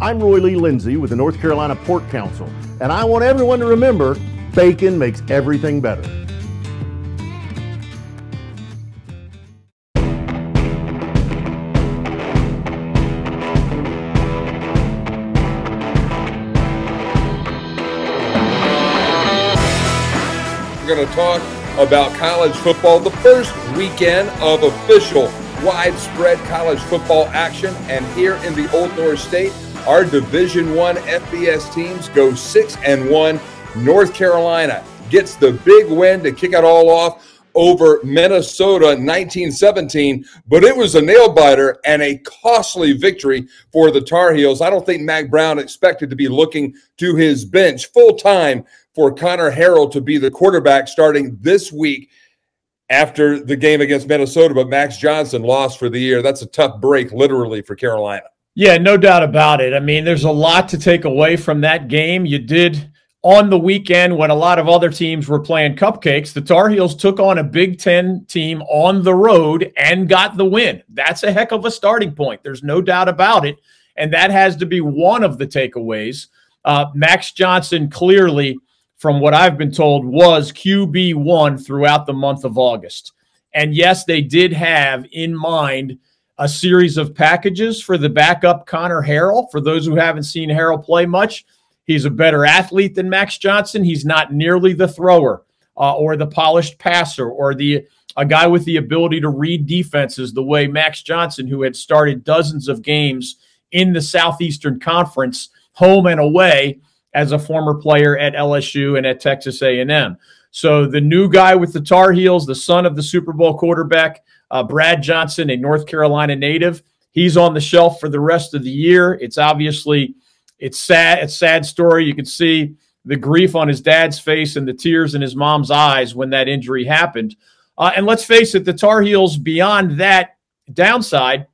I'm Roy Lee Lindsay with the North Carolina Pork Council, and I want everyone to remember bacon makes everything better. We're going to talk about college football, the first weekend of official widespread college football action. And here in the Old North State, our Division I FBS teams go 6-1. North Carolina gets the big win to kick it all off over Minnesota 19-17, but it was a nail-biter and a costly victory for the Tar Heels. I don't think Mack Brown expected to be looking to his bench full-time for Connor Harrell to be the quarterback starting this week after the game against Minnesota, but Max Johnson lost for the year. That's a tough break, literally, for Carolina. Yeah, no doubt about it. I mean, there's a lot to take away from that game. You did on the weekend when a lot of other teams were playing cupcakes. The Tar Heels took on a Big Ten team on the road and got the win. That's a heck of a starting point. There's no doubt about it, and that has to be one of the takeaways. Max Johnson clearly, from what I've been told, was QB1 throughout the month of August. And yes, they did have in mind a series of packages for the backup Connor Harrell. For those who haven't seen Harrell play much, he's a better athlete than Max Johnson. He's not nearly the thrower or the polished passer or a guy with the ability to read defenses the way Max Johnson, who had started dozens of games in the Southeastern Conference, home and away, as a former player at LSU and at Texas A&M. So the new guy with the Tar Heels, the son of the Super Bowl quarterback, Brad Johnson, a North Carolina native, he's on the shelf for the rest of the year. It's obviously, it's sad. It's a sad story. You can see the grief on his dad's face and the tears in his mom's eyes when that injury happened. And let's face it, the Tar Heels, beyond that downside,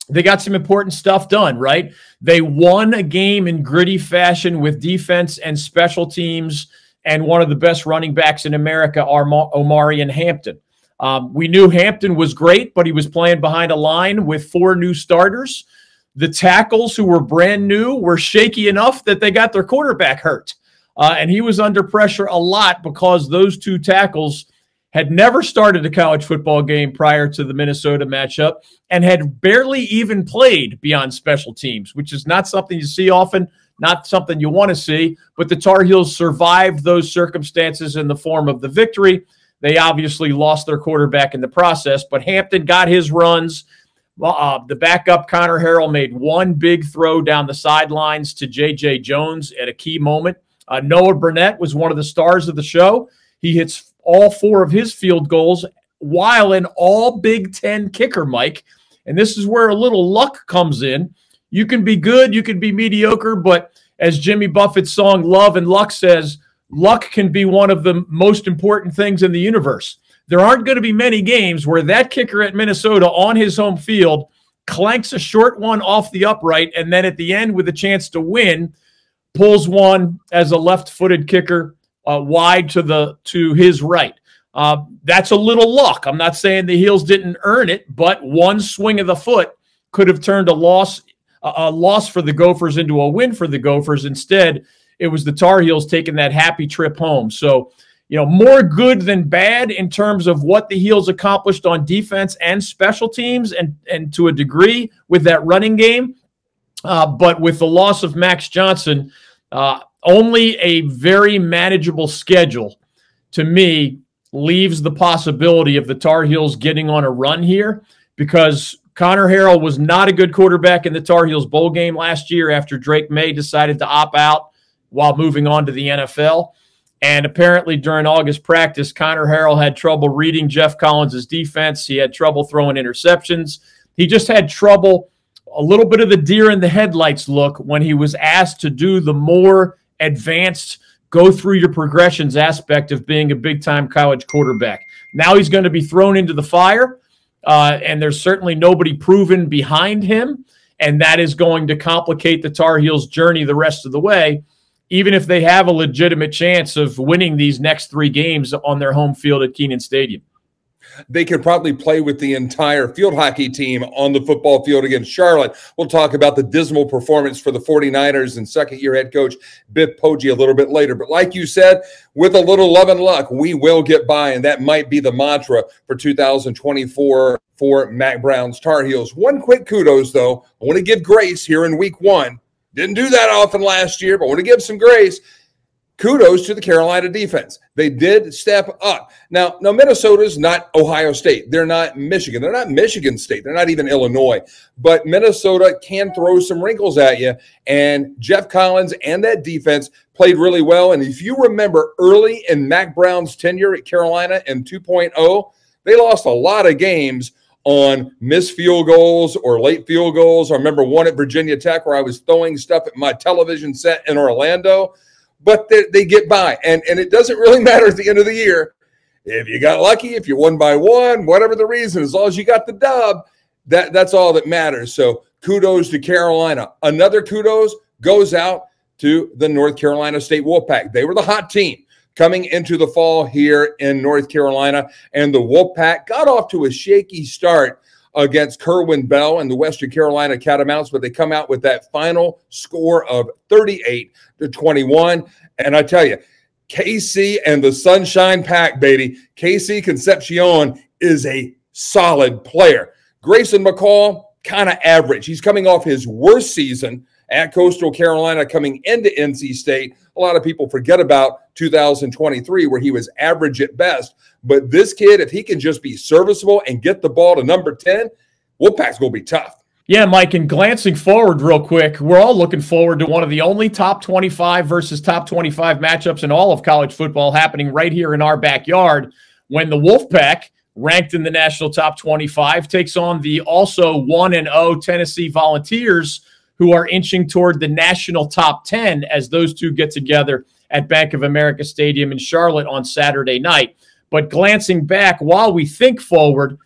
they got some important stuff done, right? They won a game in gritty fashion with defense and special teams and one of the best running backs in America, Omarion Hampton. We knew Hampton was great, but he was playing behind a line with 4 new starters. The tackles, who were brand new, were shaky enough that they got their quarterback hurt. And he was under pressure a lot because those 2 tackles had never started a college football game prior to the Minnesota matchup and had barely even played beyond special teams, which is not something you see often, not something you want to see. But the Tar Heels survived those circumstances in the form of the victory. They obviously lost their quarterback in the process, but Hampton got his runs. The backup Connor Harrell made one big throw down the sidelines to J.J. Jones at a key moment. Noah Burnett was one of the stars of the show. He hits all 4 of his field goals while an all Big Ten kicker, Mike. And this is where a little luck comes in. You can be good, you can be mediocre, but as Jimmy Buffett's song Love and Luck says, luck can be one of the most important things in the universe. There aren't going to be many games where that kicker at Minnesota on his home field clanks a short one off the upright and then at the end with a chance to win, pulls one as a left-footed kicker wide to his right. That's a little luck. I'm not saying the Heels didn't earn it, but one swing of the foot could have turned a loss for the Gophers into a win for the Gophers. Instead, it was the Tar Heels taking that happy trip home. So, more good than bad in terms of what the Heels accomplished on defense and special teams and to a degree with that running game. But with the loss of Max Johnson, only a very manageable schedule, to me, leaves the possibility of the Tar Heels getting on a run here, because Connor Harrell was not a good quarterback in the Tar Heels bowl game last year after Drake May decided to opt out while moving on to the NFL. And apparently during August practice, Connor Harrell had trouble reading Jeff Collins' defense. He had trouble throwing interceptions. He just had trouble, a little bit of the deer in the headlights look when he was asked to do the more advanced go through your progressions aspect of being a big-time college quarterback. Now he's going to be thrown into the fire, and there's certainly nobody proven behind him, and that is going to complicate the Tar Heels' journey the rest of the way, even if they have a legitimate chance of winning these next 3 games on their home field at Kenan Stadium. They could probably play with the entire field hockey team on the football field against Charlotte. We'll talk about the dismal performance for the 49ers and second-year head coach Biff Poggi a little bit later. But like you said, with a little love and luck, we will get by, and that might be the mantra for 2024 for Mack Brown's Tar Heels. One quick kudos, though. I want to give grace here in week 1. Didn't do that often last year, but I want to give some grace. Kudos to the Carolina defense. They did step up. Now Minnesota's not Ohio State. They're not Michigan. They're not Michigan State. They're not even Illinois. But Minnesota can throw some wrinkles at you. And Jeff Collins and that defense played really well. And if you remember early in Mack Brown's tenure at Carolina in 2.0, they lost a lot of games on missed field goals or late field goals. I remember one at Virginia Tech where I was throwing stuff at my television set in Orlando. But they get by, and it doesn't really matter at the end of the year. If you got lucky, if you won by 1, whatever the reason, as long as you got the dub, that's all that matters. So kudos to Carolina. Another kudos goes out to the North Carolina State Wolfpack. They were the hot team coming into the fall here in North Carolina, and the Wolfpack got off to a shaky start against Kerwin Bell and the Western Carolina Catamounts, but they come out with that final score of 38-21. And I tell you, KC and the Sunshine Pack, baby, KC Concepcion is a solid player. Grayson McCall, kind of average. He's coming off his worst season at Coastal Carolina coming into NC State. A lot of people forget about 2023 where he was average at best. But this kid, if he can just be serviceable and get the ball to number 10, Wolfpack's going to be tough. Yeah, Mike, and glancing forward real quick, we're all looking forward to one of the only top 25 versus top 25 matchups in all of college football happening right here in our backyard when the Wolfpack, ranked in the national top 25, takes on the also 1-0 Tennessee Volunteers, who are inching toward the national top 10 as those two get together at Bank of America Stadium in Charlotte on Saturday night. But glancing back, while we think forward,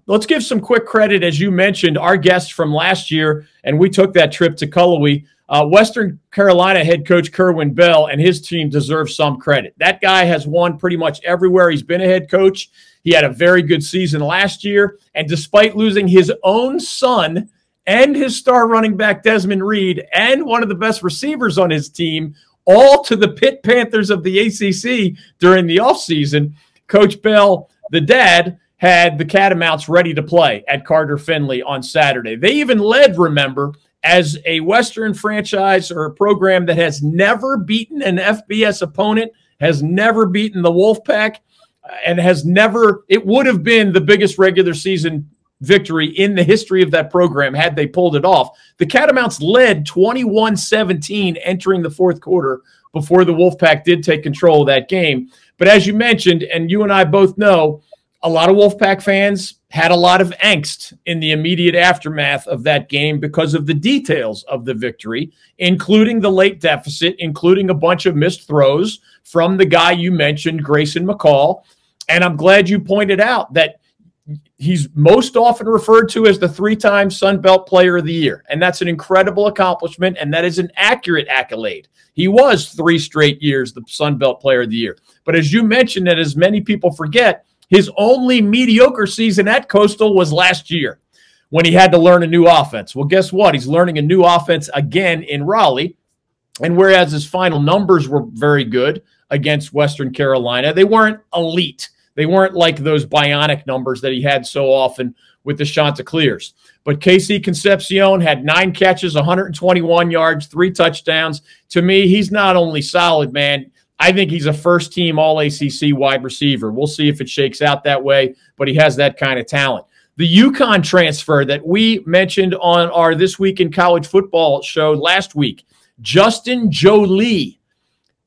let's give some quick credit, as you mentioned, our guest from last year, and we took that trip to Cullowhee. Western Carolina head coach Kerwin Bell and his team deserve some credit. That guy has won pretty much everywhere he's been a head coach. He had a very good season last year, and despite losing his own son and his star running back Desmond Reed and one of the best receivers on his team, all to the Pitt Panthers of the ACC during the offseason, Coach Bell, the dad, had the Catamounts ready to play at Carter Finley on Saturday. They even led, remember, as a Western franchise or a program that has never beaten an FBS opponent, has never beaten the Wolfpack, and has never – it would have been the biggest regular season victory in the history of that program had they pulled it off. The Catamounts led 21-17 entering the fourth quarter before the Wolfpack did take control of that game. But as you mentioned, and you and I both know, a lot of Wolfpack fans had a lot of angst in the immediate aftermath of that game because of the details of the victory, including the late deficit, including a bunch of missed throws from the guy you mentioned, Grayson McCall. And I'm glad you pointed out that he's most often referred to as the 3-time Sun Belt Player of the Year. And that's an incredible accomplishment, and that is an accurate accolade. He was 3 straight years the Sun Belt Player of the Year. But as you mentioned, and as many people forget, his only mediocre season at Coastal was last year when he had to learn a new offense. Well, guess what? He's learning a new offense again in Raleigh. And whereas his final numbers were very good against Western Carolina, they weren't elite. They weren't like those bionic numbers that he had so often with the Chanticleers. But KC Concepcion had 9 catches, 121 yards, 3 touchdowns. To me, he's not only solid, man. I think he's a first-team All-ACC wide receiver. We'll see if it shakes out that way, but he has that kind of talent. The UConn transfer that we mentioned on our This Week in College Football show last week, Justin Jolie.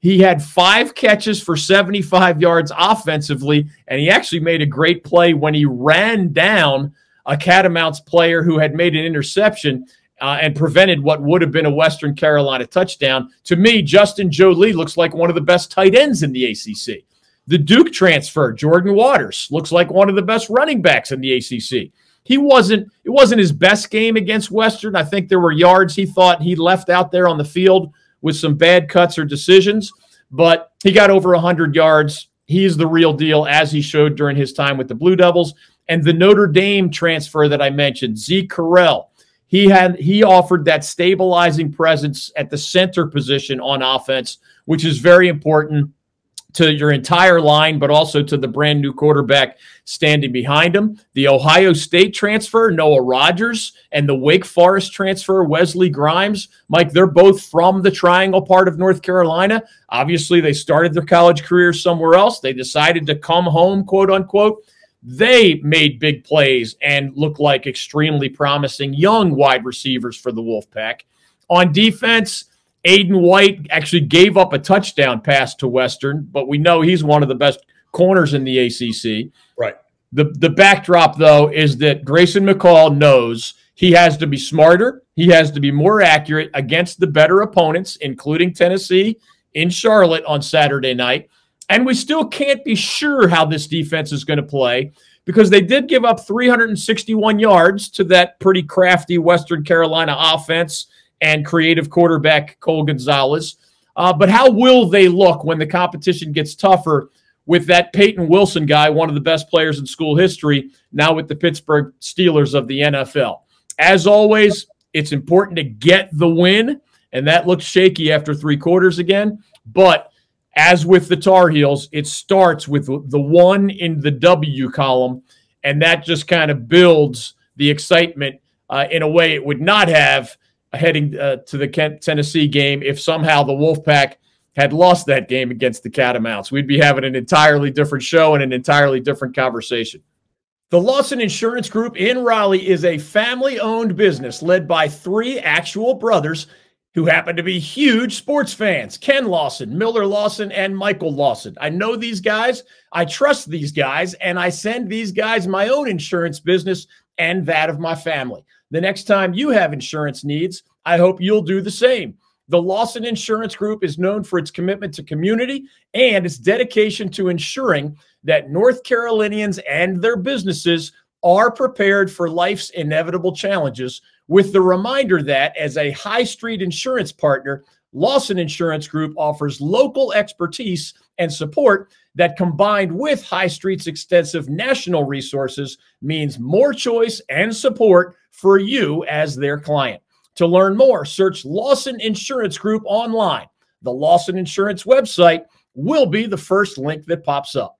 He had 5 catches for 75 yards offensively, and he actually made a great play when he ran down a Catamounts player who had made an interception and prevented what would have been a Western Carolina touchdown. To me, Justin Jolie looks like one of the best tight ends in the ACC. The Duke transfer, Jordan Waters, looks like one of the best running backs in the ACC. It wasn't his best game against Western. I think there were yards he thought he left out there on the field with some bad cuts or decisions, but he got over 100 yards He is the real deal, as he showed during his time with the Blue Devils. And the Notre Dame transfer that I mentioned, Zeke Correll, he offered that stabilizing presence at the center position on offense, which is very important to your entire line, but also to the brand new quarterback standing behind him. The Ohio State transfer, Noah Rogers, and the Wake Forest transfer, Wesley Grimes. Mike, they're both from the Triangle part of North Carolina. Obviously, they started their college careers somewhere else. They decided to come home, quote unquote. They made big plays and look like extremely promising young wide receivers for the Wolfpack. On defense, Aiden White actually gave up a touchdown pass to Western, but we know he's one of the best corners in the ACC. Right. The backdrop, though, is that Grayson McCall knows he has to be smarter. He has to be more accurate against the better opponents, including Tennessee in Charlotte on Saturday night. And we still can't be sure how this defense is going to play because they did give up 361 yards to that pretty crafty Western Carolina offense and creative quarterback Cole Gonzalez. But how will they look when the competition gets tougher with that Peyton Wilson guy, one of the best players in school history, now with the Pittsburgh Steelers of the NFL? As always, it's important to get the win, and that looks shaky after 3 quarters again. But as with the Tar Heels, it starts with the 1 in the W column, and that just kind of builds the excitement in a way it would not have heading to the Tennessee game if somehow the Wolfpack had lost that game against the Catamounts. We'd be having an entirely different show and an entirely different conversation. The Lawson Insurance Group in Raleigh is a family-owned business led by 3 actual brothers who happen to be huge sports fans: Ken Lawson, Miller Lawson, and Michael Lawson. I know these guys, I trust these guys, and I send these guys my own insurance business and that of my family. The next time you have insurance needs, I hope you'll do the same. The Lawson Insurance Group is known for its commitment to community and its dedication to ensuring that North Carolinians and their businesses are prepared for life's inevitable challenges, with the reminder that as a high street insurance partner, Lawson Insurance Group offers local expertise and support that, combined with High Street's extensive national resources, means more choice and support for you as their client. To learn more, search Lawson Insurance Group online. The Lawson Insurance website will be the first link that pops up.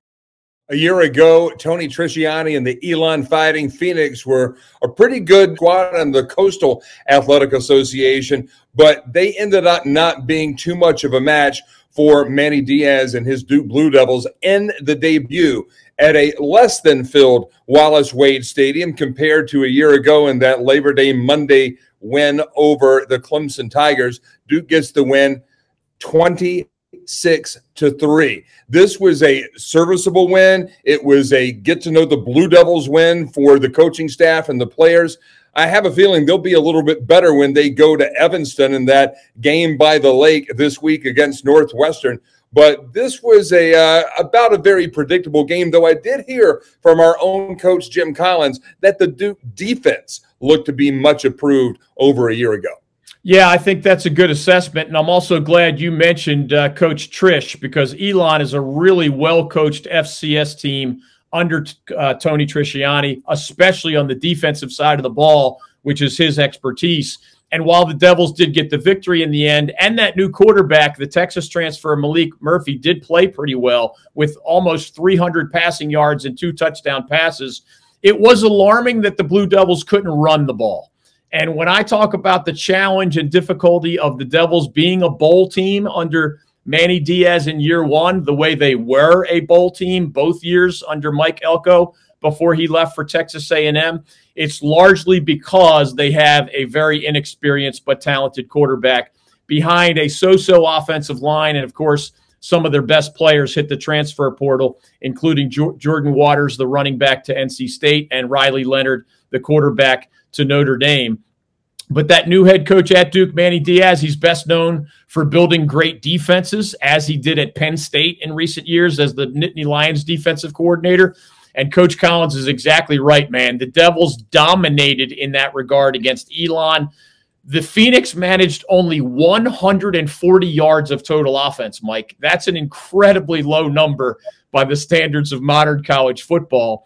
A year ago, Tony Trisciani and the Elon Fighting Phoenix were a pretty good squad in the Coastal Athletic Association, but they ended up not being too much of a match for Manny Diaz and his Duke Blue Devils in the debut at a less than filled Wallace Wade Stadium compared to a year ago in that Labor Day Monday win over the Clemson Tigers. Duke gets the win 26-3. This was a serviceable win. It was a get to know the Blue Devils win for the coaching staff and the players. I have a feeling they'll be a little bit better when they go to Evanston in that game by the lake this week against Northwestern. But this was about a very predictable game, though I did hear from our own coach, Jim Collins, that the Duke defense looked to be much improved over a year ago. Yeah, I think that's a good assessment, and I'm also glad you mentioned Coach Trish, because Elon is a really well-coached FCS team under Tony Trisciani, especially on the defensive side of the ball, which is his expertise. And while the Devils did get the victory in the end, and that new quarterback, the Texas transfer Malik Murphy, did play pretty well with almost 300 passing yards and 2 touchdown passes, it was alarming that the Blue Devils couldn't run the ball. And when I talk about the challenge and difficulty of the Devils being a bowl team under Manny Diaz in year 1, the way they were a bowl team both years under Mike Elko before he left for Texas A&M, it's largely because they have a very inexperienced but talented quarterback behind a so-so offensive line. And, of course, some of their best players hit the transfer portal, including Jordan Waters, the running back to NC State, and Riley Leonard, the quarterback to Notre Dame. But that new head coach at Duke, Manny Diaz, he's best known for building great defenses, as he did at Penn State in recent years as the Nittany Lions defensive coordinator. And Coach Collins is exactly right, man. The Devils dominated in that regard against Elon. The Phoenix managed only 140 yards of total offense, Mike. That's an incredibly low number by the standards of modern college football.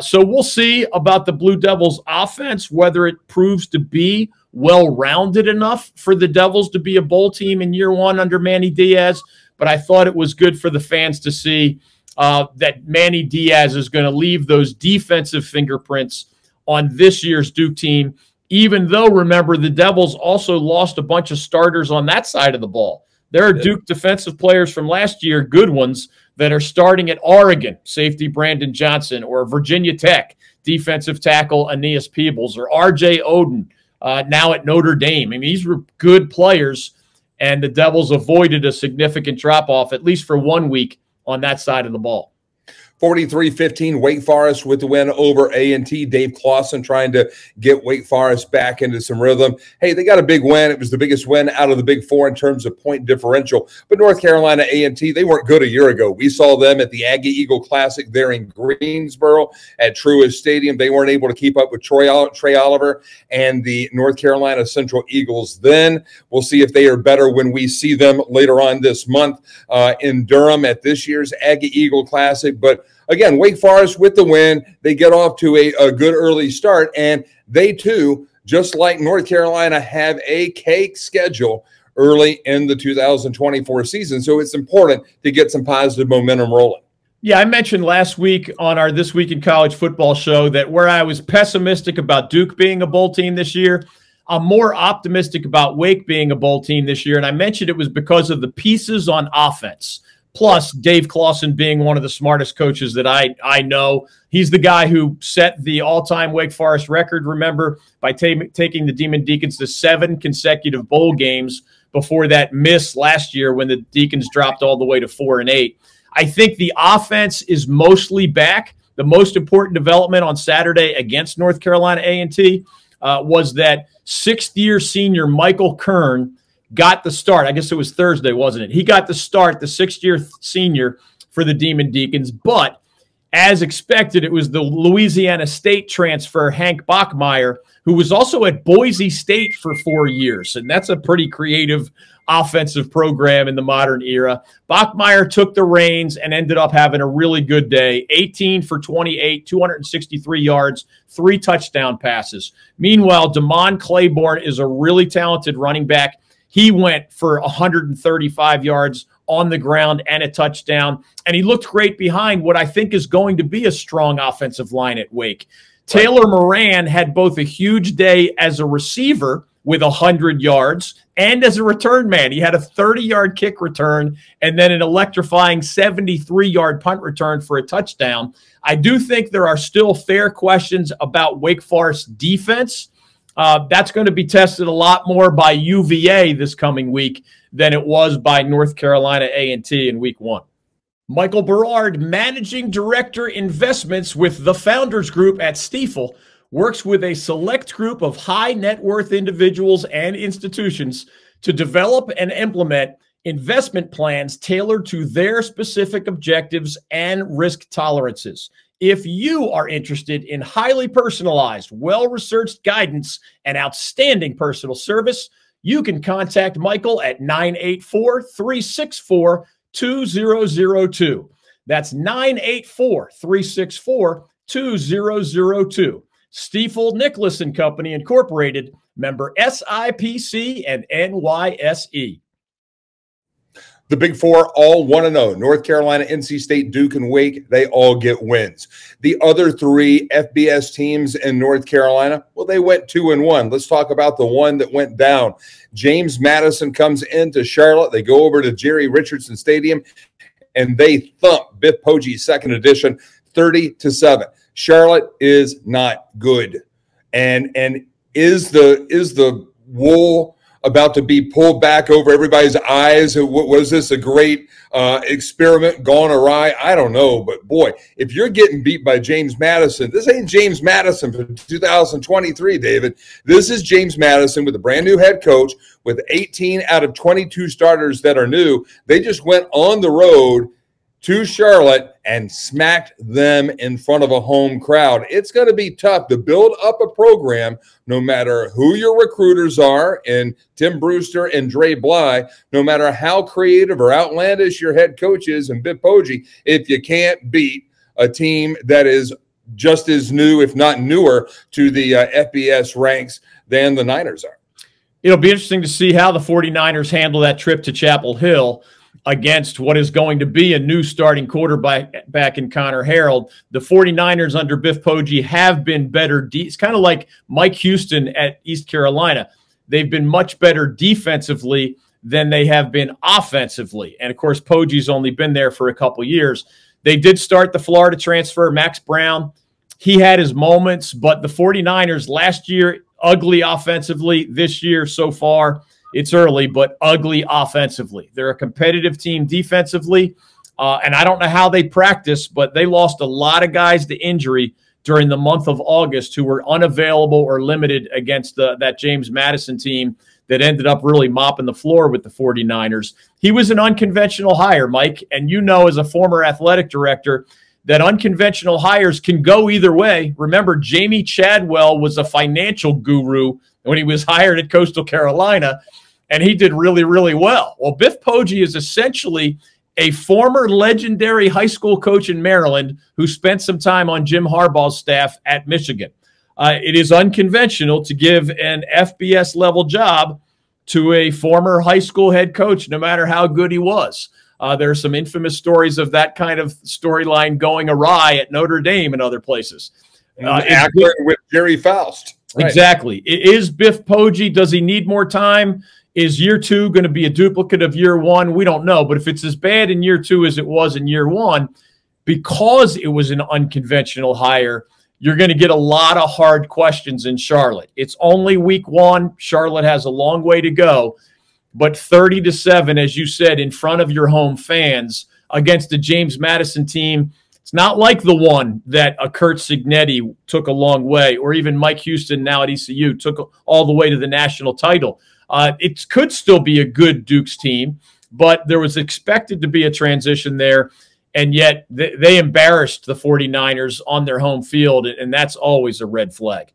So we'll see about the Blue Devils offense, whether it proves to be well-rounded enough for the Devils to be a bowl team in year one under Manny Diaz. But I thought it was good for the fans to see that Manny Diaz is going to leave those defensive fingerprints on this year's Duke team, even though, remember, the Devils also lost a bunch of starters on that side of the ball. There are Duke defensive players from last year, good ones, that are starting at Oregon, safety Brandon Johnson, or Virginia Tech, defensive tackle Aeneas Peebles, or R.J. Oden, now at Notre Dame. I mean, these were good players, and the Devils avoided a significant drop-off, at least for 1 week, on that side of the ball. 43-15, Wake Forest with the win over A&T. Dave Clawson trying to get Wake Forest back into some rhythm. Hey, they got a big win. It was the biggest win out of the Big Four in terms of point differential. But North Carolina A&T, they weren't good a year ago. We saw them at the Aggie Eagle Classic there in Greensboro at Truist Stadium. They weren't able to keep up with Trey Oliver and the North Carolina Central Eagles then. We'll see if they are better when we see them later on this month in Durham at this year's Aggie Eagle Classic. But again, Wake Forest with the win. They get off to a good early start, and they too, just like North Carolina, have a cake schedule early in the 2024 season. So it's important to get some positive momentum rolling. Yeah, I mentioned last week on our This Week in College Football show that where I was pessimistic about Duke being a bowl team this year, I'm more optimistic about Wake being a bowl team this year. And I mentioned it was because of the pieces on offense. Plus, Dave Clawson being one of the smartest coaches that I know. He's the guy who set the all-time Wake Forest record, remember, by taking the Demon Deacons to 7 consecutive bowl games before that miss last year when the Deacons dropped all the way to 4-8. I think the offense is mostly back. The most important development on Saturday against North Carolina A&T was that sixth-year senior Michael Kern got the start. I guess it was Thursday, wasn't it? He got the start, the sixth-year senior for the Demon Deacons. But as expected, it was the Louisiana State transfer, Hank Bachmeier, who was also at Boise State for 4 years. And that's a pretty creative offensive program in the modern era. Bachmeier took the reins and ended up having a really good day. 18 for 28, 263 yards, 3 touchdown passes. Meanwhile, Damon Claiborne is a really talented running back. He went for 135 yards on the ground and a touchdown, and he looked great behind what I think is going to be a strong offensive line at Wake. Taylor Moran had both a huge day as a receiver with 100 yards and as a return man. He had a 30-yard kick return and then an electrifying 73-yard punt return for a touchdown. I do think there are still fair questions about Wake Forest defense. That's going to be tested a lot more by UVA this coming week than it was by North Carolina A&T in week 1. Michael Berard, Managing Director Investments with the Founders Group at Stifel, works with a select group of high net worth individuals and institutions to develop and implement investment plans tailored to their specific objectives and risk tolerances. If you are interested in highly personalized, well-researched guidance and outstanding personal service, you can contact Michael at 984-364-2002. That's 984-364-2002. Stifel Nicholas & Company Incorporated, member SIPC and NYSE. The Big Four all 1-0. North Carolina, NC State, Duke, and Wake, they all get wins. The other 3 FBS teams in North Carolina, well, they went 2-1. Let's talk about the one that went down. James Madison comes into Charlotte. They go over to Jerry Richardson Stadium, and they thump Biff Poggi's second edition 30-7. Charlotte is not good. And is the wool about to be pulled back over everybody's eyes? Was this a great experiment gone awry? I don't know, but boy, if you're getting beat by James Madison, this ain't James Madison for 2023, David. This is James Madison with a brand new head coach with 18 out of 22 starters that are new. They just went on the road to Charlotte and smacked them in front of a home crowd. It's going to be tough to build up a program, no matter who your recruiters are, and Tim Brewster and Dre Bly, no matter how creative or outlandish your head coach is and Biff Poggi, if you can't beat a team that is just as new, if not newer, to the FBS ranks than the Niners are. It'll be interesting to see how the 49ers handle that trip to Chapel Hill against what is going to be a new starting quarterback back in Connor Harrell. The 49ers under Biff Poggi have been better. It's kind of like Mike Houston at East Carolina. They've been much better defensively than they have been offensively. And, of course, Poggi's only been there for a couple years. They did start the Florida transfer, Max Brown. He had his moments, but the 49ers last year, ugly offensively. This year so far, it's early, but ugly offensively. They're a competitive team defensively, and I don't know how they practice, but they lost a lot of guys to injury during the month of August who were unavailable or limited against that James Madison team that ended up really mopping the floor with the 49ers. He was an unconventional hire, Mike, and you know as a former athletic director that unconventional hires can go either way. Remember, Jamie Chadwell was a financial guru when he was hired at Coastal Carolina, and he did really, really well. Well, Biff Poggi is essentially a former legendary high school coach in Maryland who spent some time on Jim Harbaugh's staff at Michigan. It is unconventional to give an FBS-level job to a former high school head coach, no matter how good he was. There are some infamous stories of that kind of storyline going awry at Notre Dame and other places. With Jerry Faust. Right. Exactly. Is Biff Poggi, does he need more time? Is year two going to be a duplicate of year one? We don't know. But if it's as bad in year two as it was in year one, because it was an unconventional hire, you're going to get a lot of hard questions in Charlotte. It's only week one. Charlotte has a long way to go. But 30-7, as you said, in front of your home fans against the James Madison team, it's not like the one that a Kurt Cignetti took a long way, or even Mike Houston now at ECU took all the way to the national title. It could still be a good Dukes team, but there was expected to be a transition there, and yet they embarrassed the 49ers on their home field, and that's always a red flag.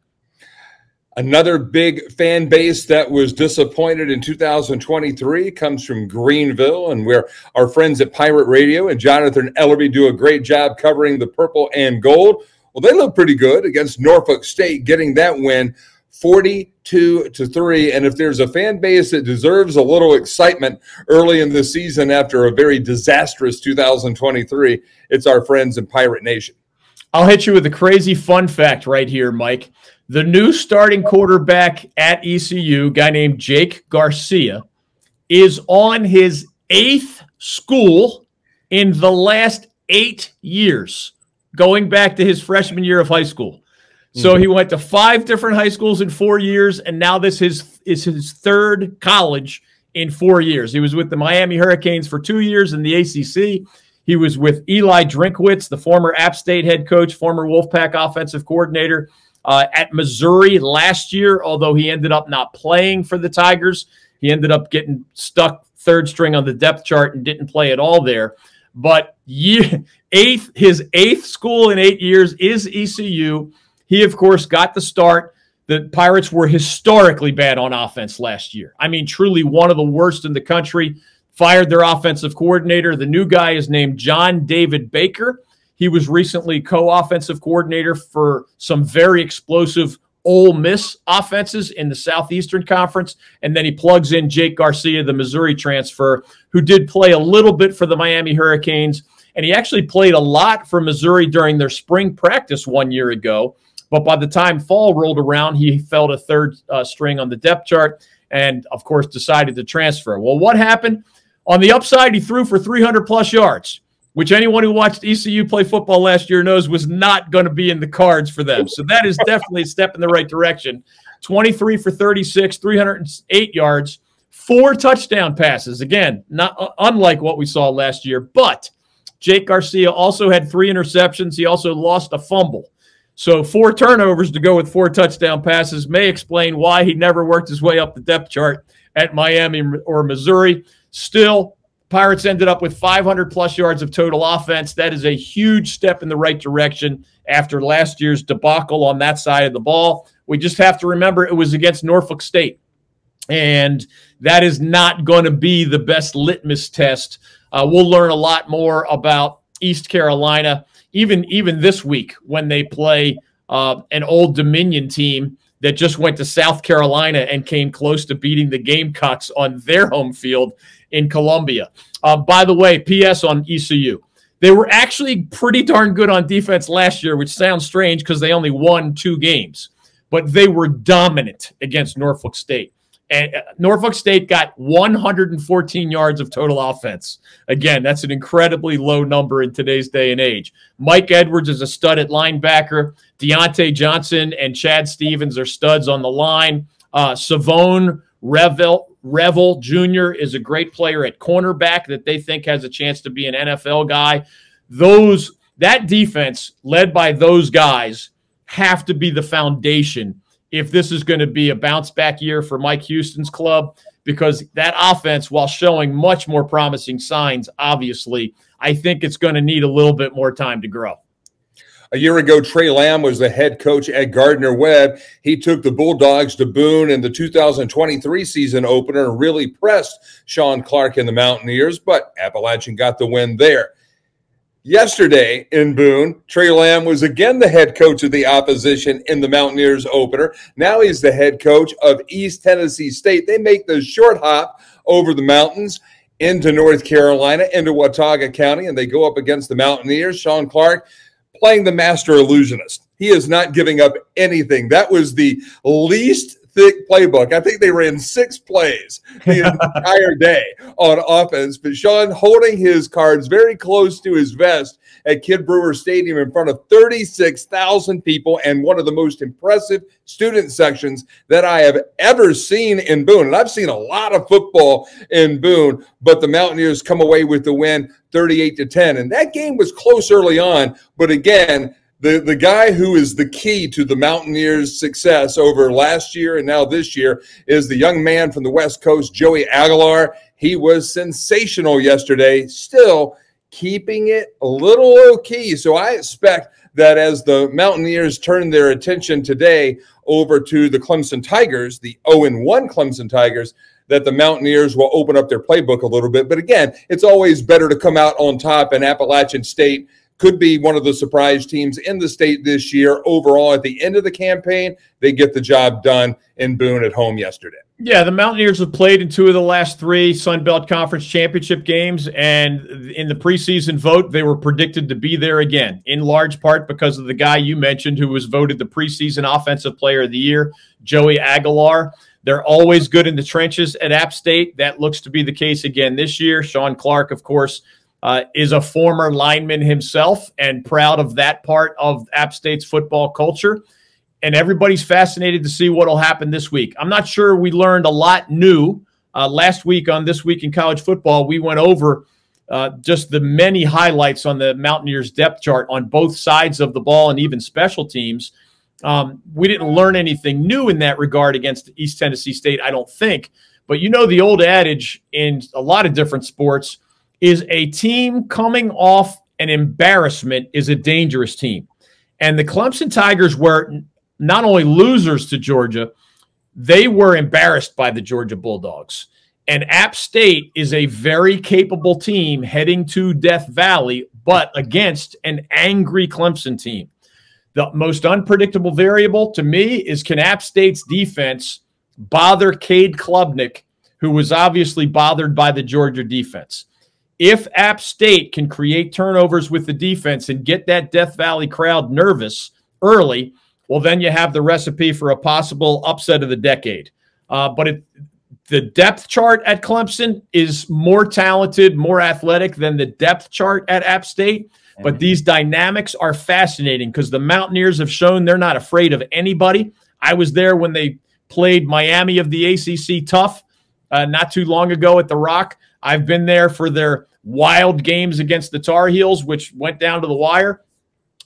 Another big fan base that was disappointed in 2023 comes from Greenville, and where our friends at Pirate Radio and Jonathan Ellerby do a great job covering the purple and gold. Well, they look pretty good against Norfolk State, getting that win 42-3. And if there's a fan base that deserves a little excitement early in the season after a very disastrous 2023, it's our friends in Pirate Nation. I'll hit you with a crazy fun fact right here, Mike. The new starting quarterback at ECU, a guy named Jake Garcia, is on his 8th school in the last 8 years, going back to his freshman year of high school. So he went to 5 different high schools in 4 years, and now this is his 3rd college in 4 years. He was with the Miami Hurricanes for 2 years in the ACC. He was with Eli Drinkwitz, the former App State head coach, former Wolfpack offensive coordinator, at Missouri last year, although he ended up not playing for the Tigers. He ended up getting stuck 3rd string on the depth chart and didn't play at all there. But his 8th school in 8 years is ECU. He, of course, got the start. The Pirates were historically bad on offense last year. I mean, truly one of the worst in the country. Fired their offensive coordinator. The new guy is named John David Baker. He was recently co-offensive coordinator for some very explosive Ole Miss offenses in the Southeastern Conference. And then he plugs in Jake Garcia, the Missouri transfer, who did play a little bit for the Miami Hurricanes. And he actually played a lot for Missouri during their spring practice 1 year ago. But by the time fall rolled around, he fell to 3rd string on the depth chart and, of course, decided to transfer. Well, what happened? On the upside, he threw for 300-plus yards, which anyone who watched ECU play football last year knows was not going to be in the cards for them. So that is definitely a step in the right direction. 23 for 36, 308 yards, 4 touchdown passes. Again, not unlike what we saw last year. But Jake Garcia also had 3 interceptions. He also lost a fumble. So 4 turnovers to go with 4 touchdown passes may explain why he never worked his way up the depth chart at Miami or Missouri. Still, Pirates ended up with 500-plus yards of total offense. That is a huge step in the right direction after last year's debacle on that side of the ball. We just have to remember it was against Norfolk State, and that is not going to be the best litmus test. We'll learn a lot more about East Carolina, even this week when they play an Old Dominion team that just went to South Carolina and came close to beating the Gamecocks on their home field in Columbia. By the way, P.S. on ECU. They were actually pretty darn good on defense last year, which sounds strange because they only won 2 games. But they were dominant against Norfolk State. And Norfolk State got 114 yards of total offense. Again, that's an incredibly low number in today's day and age. Mike Edwards is a stud at linebacker. Deontay Johnson and Chad Stevens are studs on the line. Savone Revel Jr. is a great player at cornerback that they think has a chance to be an NFL guy. That defense, led by those guys, have to be the foundation if this is going to be a bounce-back year for Mike Houston's club, because that offense, while showing much more promising signs, obviously, I think it's going to need a little bit more time to grow. A year ago, Trey Lamb was the head coach at Gardner-Webb. He took the Bulldogs to Boone in the 2023 season opener and really pressed Sean Clark and the Mountaineers, but Appalachian got the win there. Yesterday in Boone, Trey Lamb was again the head coach of the opposition in the Mountaineers opener. Now he's the head coach of East Tennessee State. They make the short hop over the mountains into North Carolina, into Watauga County, and they go up against the Mountaineers. Sean Clark playing the master illusionist. He is not giving up anything. That was the least thick playbook. I think they ran 6 plays the entire day on offense, but Sean holding his cards very close to his vest at Kid Brewer Stadium in front of 36,000 people and one of the most impressive student sections that I have ever seen in Boone. And I've seen a lot of football in Boone, but the Mountaineers come away with the win 38-10. And that game was close early on, but again, the guy who is the key to the Mountaineers' success over last year and now this year is the young man from the West Coast, Joey Aguilar. He was sensational yesterday, still keeping it a little low-key. So I expect that as the Mountaineers turn their attention today over to the Clemson Tigers, the 0-1 Clemson Tigers, that the Mountaineers will open up their playbook a little bit. But again, it's always better to come out on top, and Appalachian State could be one of the surprise teams in the state this year. Overall, at the end of the campaign, they get the job done in Boone at home yesterday. Yeah, the Mountaineers have played in 2 of the last 3 Sun Belt Conference championship games, and in the preseason vote, they were predicted to be there again, in large part because of the guy you mentioned who was voted the preseason Offensive Player of the Year, Joey Aguilar. They're always good in the trenches at App State. That looks to be the case again this year. Sean Clark, of course, is a former lineman himself and proud of that part of App State's football culture. And everybody's fascinated to see what will happen this week. I'm not sure we learned a lot new. Last week on This Week in College Football, we went over just the many highlights on the Mountaineers depth chart on both sides of the ball and even special teams. We didn't learn anything new in that regard against East Tennessee State, I don't think. But you know the old adage in a lot of different sports is a team coming off an embarrassment is a dangerous team. And the Clemson Tigers were not only losers to Georgia, they were embarrassed by the Georgia Bulldogs. And App State is a very capable team heading to Death Valley, but against an angry Clemson team. The most unpredictable variable to me is, can App State's defense bother Cade Klubnik, who was obviously bothered by the Georgia defense? If App State can create turnovers with the defense and get that Death Valley crowd nervous early, well, then you have the recipe for a possible upset of the decade. But the depth chart at Clemson is more talented, more athletic than the depth chart at App State. But these dynamics are fascinating because the Mountaineers have shown they're not afraid of anybody. I was there when they played Miami of the ACC Tough not too long ago at the Rock. I've been there for their wild games against the Tar Heels, which went down to the wire.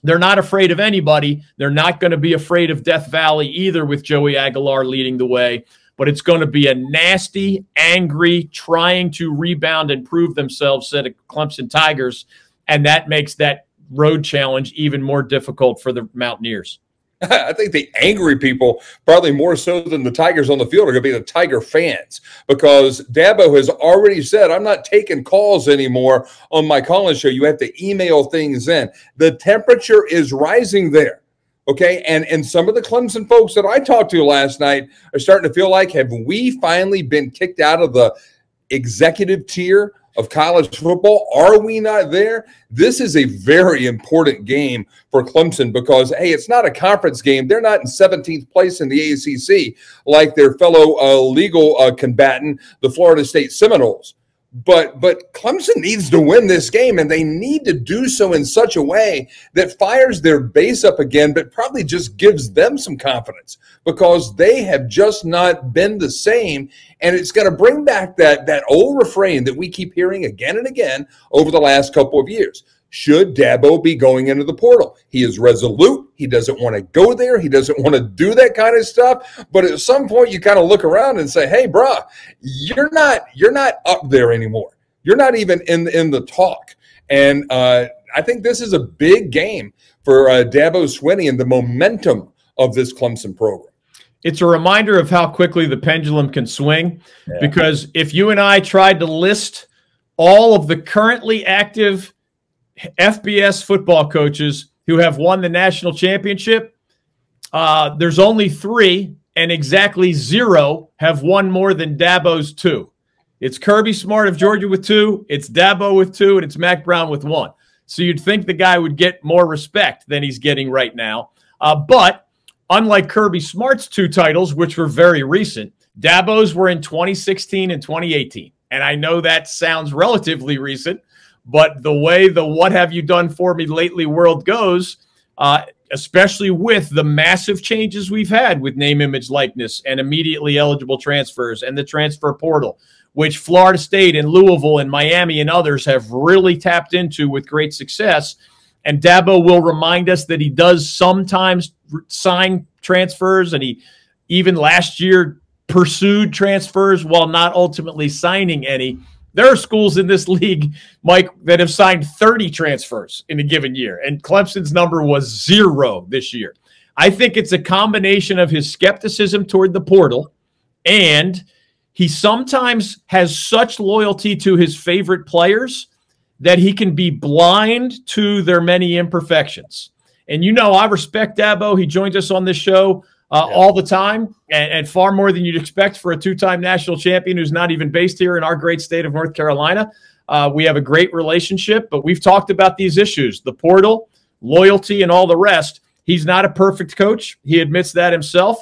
They're not afraid of anybody. They're not going to be afraid of Death Valley either, with Joey Aguilar leading the way. but it's going to be a nasty, angry, trying to rebound and prove themselves set of Clemson Tigers, and that makes that road challenge even more difficult for the Mountaineers. I think the angry people, probably more so than the Tigers on the field, are going to be the Tiger fans, because Dabo has already said, I'm not taking calls anymore on my call-in show. You have to email things in. The temperature is rising there, okay? And some of the Clemson folks that I talked to last night are starting to feel like, have we finally been kicked out of the executive tier of college football? Are we not there? This is a very important game for Clemson because, hey, it's not a conference game. They're not in 17th place in the ACC like their fellow legal combatant, the Florida State Seminoles. But Clemson needs to win this game, and they need to do so in such a way that fires their base up again, but probably just gives them some confidence, because they have just not been the same. And it's going to bring back that old refrain that we keep hearing again and again over the last couple of years. Should Dabo be going into the portal? He is resolute. He doesn't want to go there. He doesn't want to do that kind of stuff. But at some point, you kind of look around and say, hey, bruh, you're not up there anymore. You're not even in the talk. And I think this is a big game for Dabo Swinney and the momentum of this Clemson program. It's a reminder of how quickly the pendulum can swing, because if you and I tried to list all of the currently active FBS football coaches who have won the national championship, there's only 3, and exactly 0 have won more than Dabo's 2. It's Kirby Smart of Georgia with 2, it's Dabo with 2, and it's Mack Brown with 1. So you'd think the guy would get more respect than he's getting right now. But unlike Kirby Smart's 2 titles, which were very recent, Dabo's were in 2016 and 2018. And I know that sounds relatively recent, but the way the what have you done for me lately world goes, especially with the massive changes we've had with name, image, likeness, and immediately eligible transfers and the transfer portal, which Florida State and Louisville and Miami and others have really tapped into with great success. And Dabo will remind us that he does sometimes sign transfers, and he even last year pursued transfers while not ultimately signing any. There are schools in this league, Mike, that have signed 30 transfers in a given year, and Clemson's number was 0 this year. I think it's a combination of his skepticism toward the portal, and he sometimes has such loyalty to his favorite players that he can be blind to their many imperfections. And you know, I respect Dabo. He joins us on this show all the time, and far more than you'd expect for a 2-time national champion who's not even based here in our great state of North Carolina. We have a great relationship, but we've talked about these issues, the portal, loyalty, and all the rest. He's not a perfect coach. He admits that himself,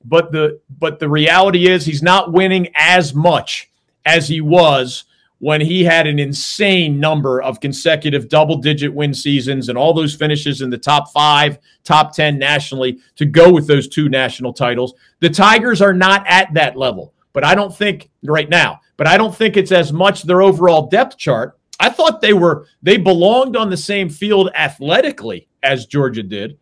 but the reality is he's not winning as much as he was when he had an insane number of consecutive double-digit win seasons and all those finishes in the top 5, top 10 nationally to go with those 2 national titles. The Tigers are not at that level, but I don't think right now, but I don't think it's as much their overall depth chart. I thought they belonged on the same field athletically as Georgia did,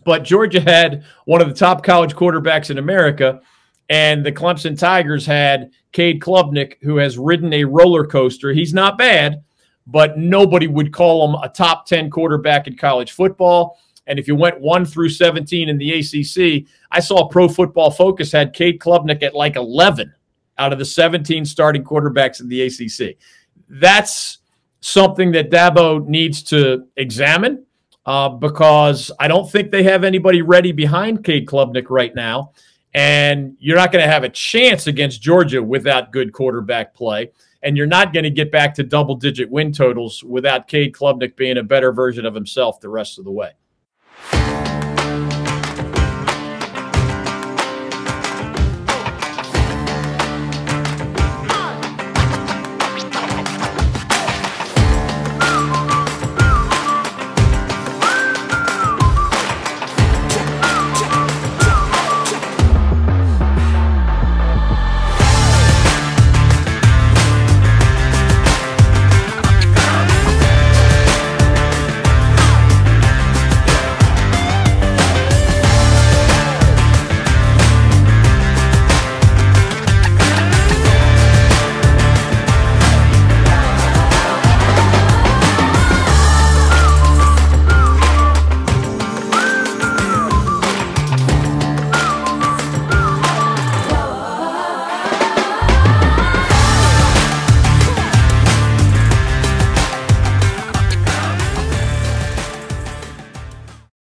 but Georgia had one of the top college quarterbacks in America, and the Clemson Tigers had Cade Klubnik, who has ridden a roller coaster. He's not bad, but nobody would call him a top 10 quarterback in college football. And if you went 1 through 17 in the ACC, I saw Pro Football Focus had Cade Klubnik at like 11 out of the 17 starting quarterbacks in the ACC. That's something that Dabo needs to examine because I don't think they have anybody ready behind Cade Klubnik right now. And you're not going to have a chance against Georgia without good quarterback play. And you're not going to get back to double-digit win totals without Cade Klubnik being a better version of himself the rest of the way.